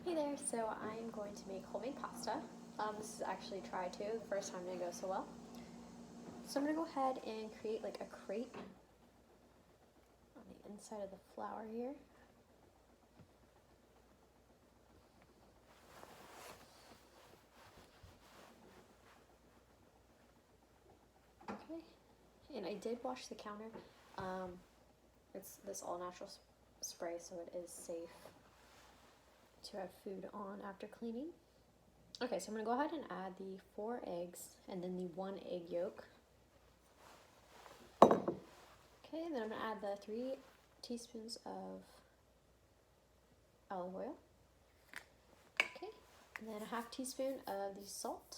Hey there, so I'm going to make homemade pasta. This is actually a try too, the first time didn't go so well. So I'm going to go ahead and create like a crate on the inside of the flour here. Okay, and I did wash the counter. It's this all natural spray, so it is safe to have food on after cleaning. Okay, so I'm going to go ahead and add the 4 eggs and then the 1 egg yolk. Okay, then I'm going to add the 3 teaspoons of olive oil. Okay, and then a half teaspoon of the salt.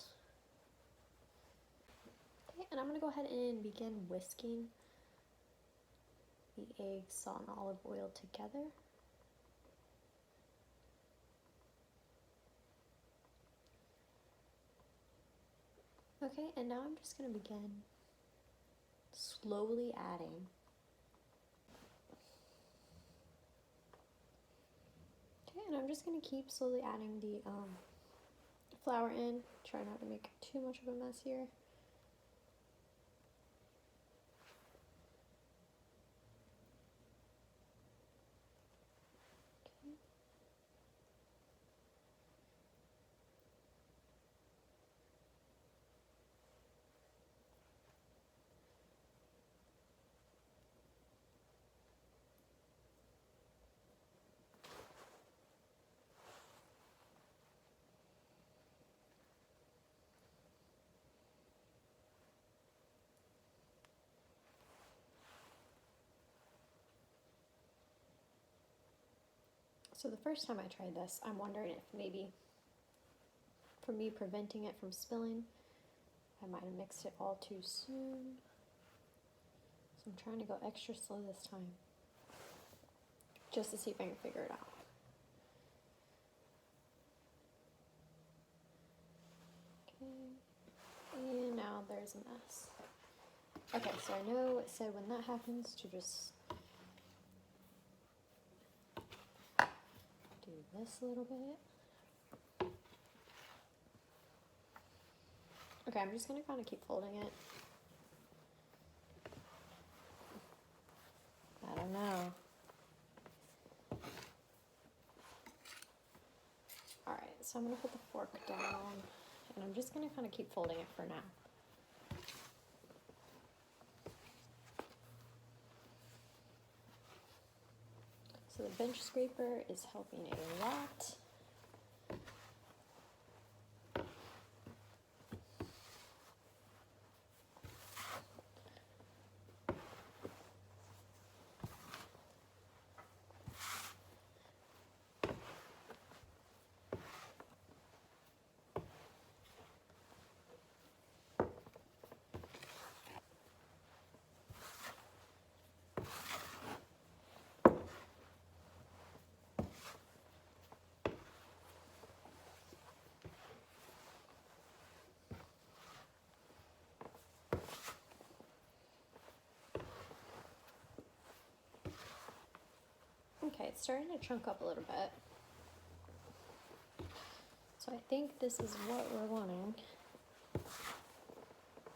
Okay, and I'm going to go ahead and begin whisking the egg, salt, and olive oil together. Okay, and now I'm just going to begin slowly adding and I'm just going to keep slowly adding the flour in. Try not to make too much of a mess here. Okay. So the first time I tried this, I'm wondering if maybe for me preventing it from spilling, I might have mixed it all too soon. So I'm trying to go extra slow this time, just to see if I can figure it out. Okay, and now there's a mess. Okay, so I know it said when that happens to just do this a little bit. Okay, I'm just going to kind of keep folding it. I don't know. Alright, so I'm going to put the fork down, and I'm just going to kind of keep folding it for now. So the bench scraper is helping a lot. Okay, it's starting to chunk up a little bit. So I think this is what we're wanting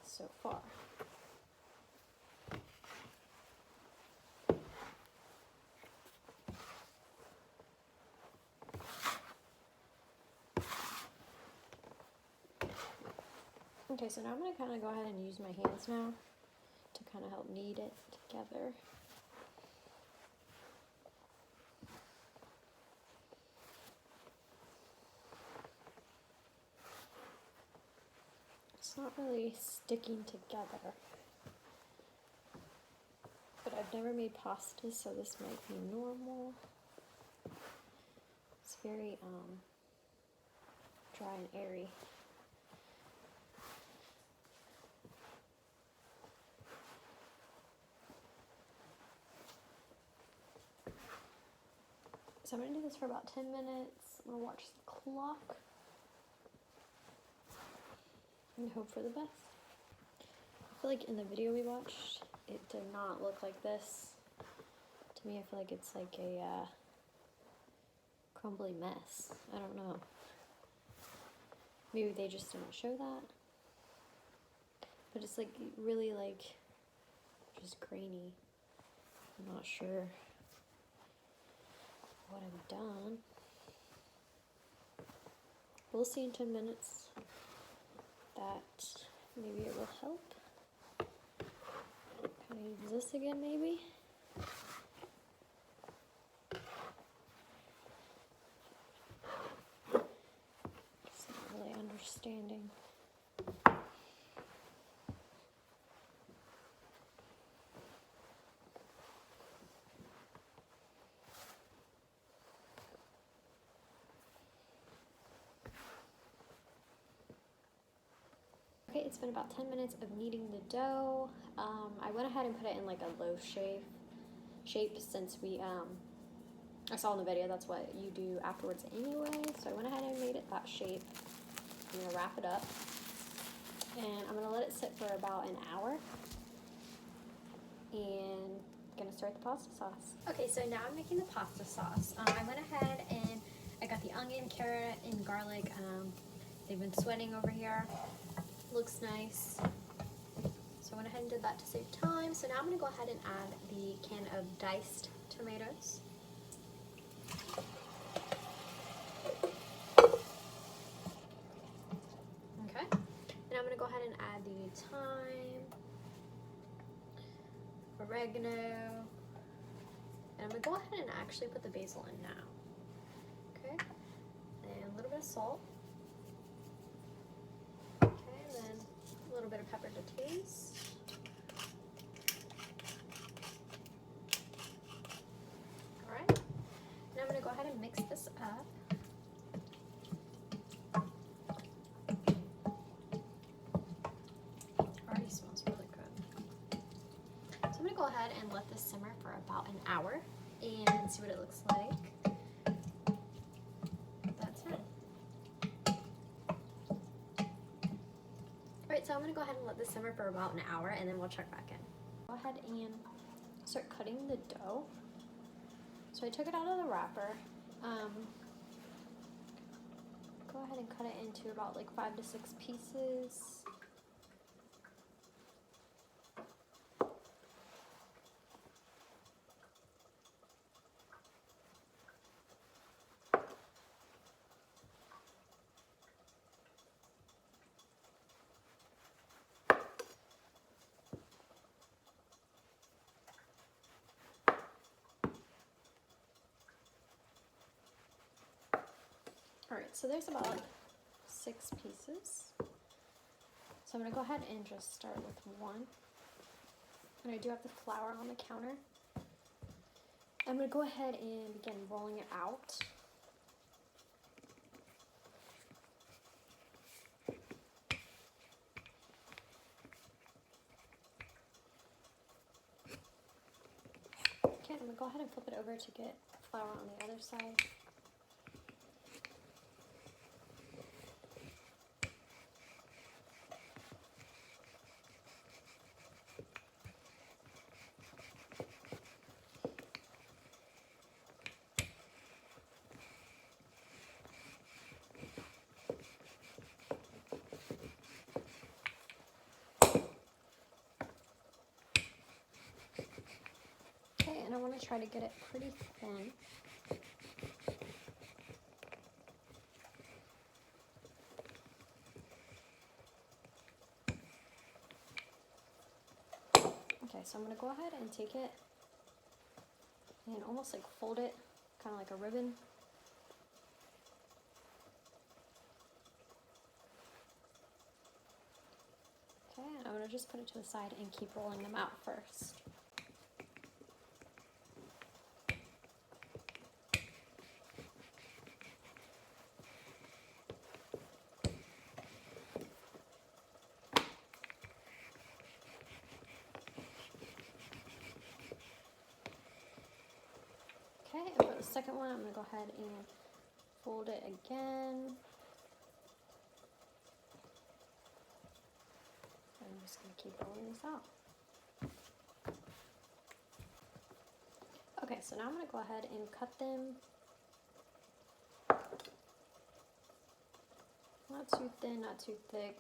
so far. Okay, so now I'm going to kind of go ahead and use my hands now to kind of help knead it together. It's not really sticking together, but I've never made pasta, so this might be normal. It's very dry and airy. So I'm going to do this for about 10 minutes. I'm going to watch the clock and hope for the best. I feel like in the video we watched, it did not look like this. To me, I feel like it's like a crumbly mess. I don't know. Maybe they just didn't show that. But it's like really like just grainy. I'm not sure what I've done. We'll see in 10 minutes that maybe it will help. Can I use this again maybe? Just not really understanding. Okay, it's been about 10 minutes of kneading the dough. I went ahead and put it in like a loaf shape since I saw in the video that's what you do afterwards anyway. So I went ahead and made it that shape. I'm gonna wrap it up and I'm gonna let it sit for about an hour and gonna start the pasta sauce. Okay, so now I'm making the pasta sauce. I went ahead and I got the onion, carrot, and garlic. They've been sweating over here. Looks nice. So I went ahead and did that to save time. So now I'm going to go ahead and add the can of diced tomatoes. Okay. And I'm going to go ahead and add the thyme, oregano, and I'm going to go ahead and actually put the basil in now. Okay. And a little bit of salt. A little bit of pepper to taste. Alright, now I'm going to go ahead and mix this up. Already smells really good. So I'm going to go ahead and let this simmer for about an hour and see what it looks like. That's it. Alright, so I'm going to go ahead and let this simmer for about an hour and then we'll check back in. Go ahead and start cutting the dough. So I took it out of the wrapper. Go ahead and cut it into about like 5 to 6 pieces. Alright, so there's about 6 pieces. So I'm going to go ahead and just start with one. And I do have the flour on the counter. I'm going to go ahead and begin rolling it out. Okay, I'm going to go ahead and flip it over to get flour on the other side. And I want to try to get it pretty thin. Okay, so I'm going to go ahead and take it and almost like fold it, kind of like a ribbon. Okay, and I'm going to just put it to the side and keep rolling them out first. Okay, and for the second one, I'm going to go ahead and fold it again. I'm just going to keep rolling this out. Okay, so now I'm going to go ahead and cut them Not too thin, not too thick.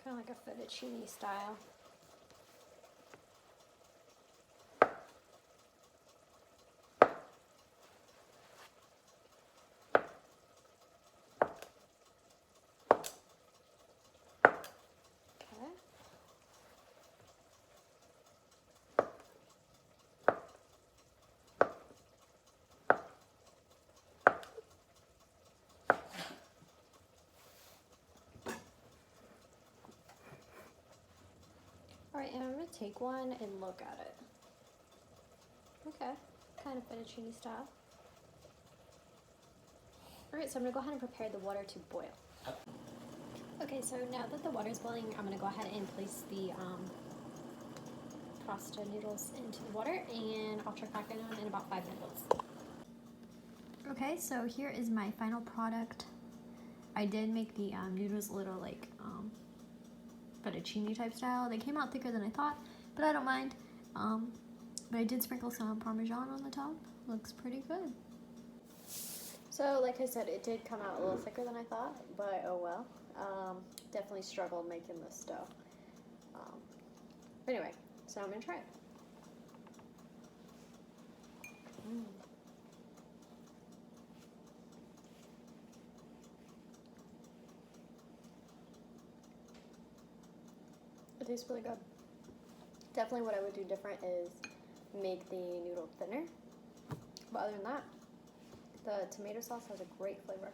Kind of like a fettuccine style. Alright, and I'm going to take one and look at it. Okay, kind of fettuccine style. Alright, so I'm going to go ahead and prepare the water to boil. Okay, so now that the water is boiling, I'm going to go ahead and place the pasta noodles into the water, and I'll check back in about 5 minutes. Okay, so here is my final product. I did make the noodles a little like fettuccine type style. They came out thicker than I thought, but I don't mind. But I did sprinkle some Parmesan on the top. Looks pretty good. So like I said, it did come out a little thicker than I thought, but oh well. Definitely struggled making this dough. Anyway, so I'm gonna try it. It tastes really good. Definitely what I would do different is make the noodle thinner. But other than that, the tomato sauce has a great flavor.